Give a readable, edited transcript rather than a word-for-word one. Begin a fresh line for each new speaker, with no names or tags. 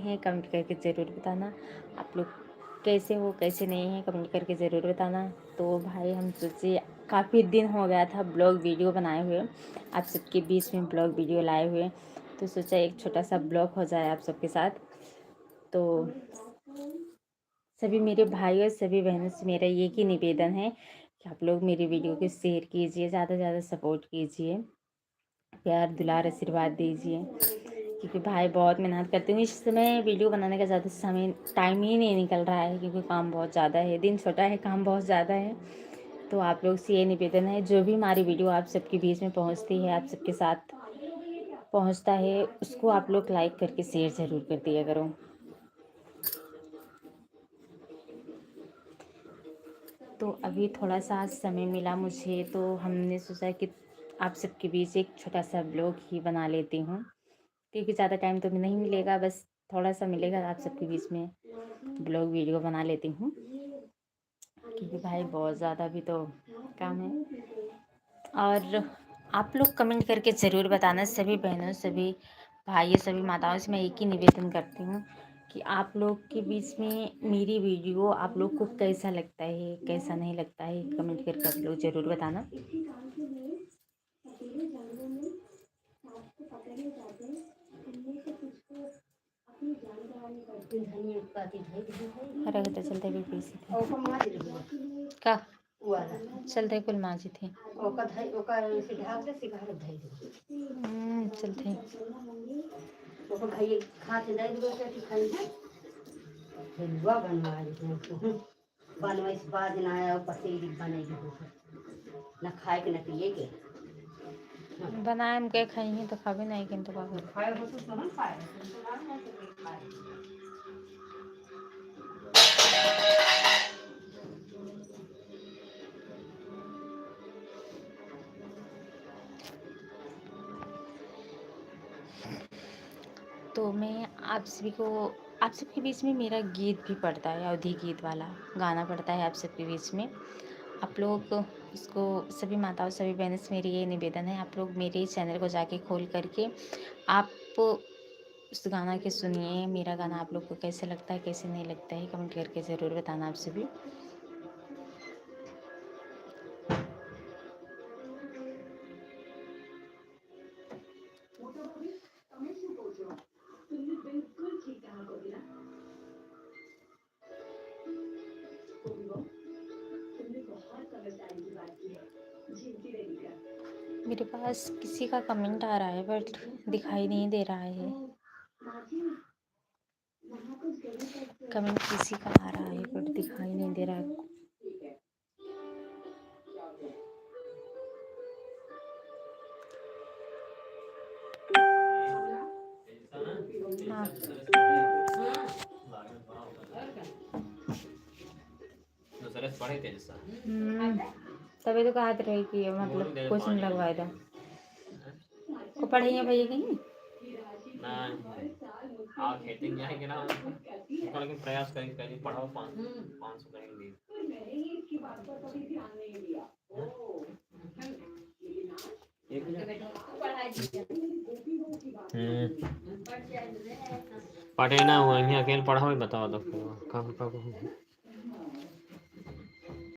हैं कमेंट करके ज़रूर बताना। आप लोग कैसे हो कैसे नहीं हैं कमेंट करके ज़रूर बताना। तो भाई हम सोचे काफ़ी दिन हो गया था ब्लॉग वीडियो बनाए हुए, आप सबके बीच में ब्लॉग वीडियो लाए हुए, तो सोचा एक छोटा सा ब्लॉग हो जाए आप सबके साथ। तो सभी मेरे भाई और सभी बहनों से मेरा एक ही निवेदन है कि आप लोग मेरी वीडियो को शेयर कीजिए, ज़्यादा से ज़्यादा सपोर्ट कीजिए, प्यार दुलार आशीर्वाद दीजिए, क्योंकि भाई बहुत मेहनत करते हैं। इस समय वीडियो बनाने का ज़्यादा समय टाइम ही नहीं निकल रहा है, क्योंकि काम बहुत ज़्यादा है, दिन छोटा है काम बहुत ज़्यादा है। तो आप लोग से ये निवेदन है, जो भी हमारी वीडियो आप सबके बीच में पहुंचती है, आप सबके साथ पहुंचता है, उसको आप लोग लाइक करके शेयर ज़रूर कर दिया करो। तो अभी थोड़ा सा समय मिला मुझे, तो हमने सोचा कि आप सबके बीच एक छोटा सा ब्लॉग ही बना लेती हूँ, क्योंकि ज़्यादा टाइम तो नहीं मिलेगा, बस थोड़ा सा मिलेगा, आप सबके बीच में ब्लॉग वीडियो बना लेती हूँ, क्योंकि भाई बहुत ज़्यादा भी तो काम है। और आप लोग कमेंट करके ज़रूर बताना, सभी बहनों सभी भाइयों सभी माताओं से मैं एक ही निवेदन करती हूँ कि आप लोग के बीच में मेरी वीडियो आप लोग को कैसा लगता है कैसा नहीं लगता है, कमेंट करके आप लोग ज़रूर बताना। रखते चलते भी पीसी थे का चलते कुल माजी थे चलते बनवाई से बाद ना आया पसेरी बनेगी ना खाए के ना पिए के बनाए हम के खाएंगे तो खावे नहीं किंतु खाए हो तो ना खाए तो मैं आप सबके बीच में मेरा गीत भी पड़ता है, अवधी गीत वाला गाना पड़ता है आप सबके बीच में। आप लोग उसको सभी माताओं सभी बहनों से मेरी ये निवेदन है, आप लोग मेरे चैनल को जाके खोल करके आप उस गाना के सुनिए। मेरा गाना आप लोग को कैसे लगता है कैसे नहीं लगता है कमेंट करके ज़रूर बताना आप सभी। मेरे पास किसी का कमेंट आ रहा है बट दिखाई नहीं दे रहा है, कमेंट किसी का आ रहा है बट दिखाई नहीं दे रहा है। हाँ तभी तो कहा रही कि मतलब कोचिंग लगवाए था को पढ़ाइए भैया कहीं आप खेती जाएंगे ना लेकिन प्रयास करेंगे कहीं पढ़ाओ 500 करेंगे। पढ़े ना हुआ अकेले पढ़ाओ बताओ तो कब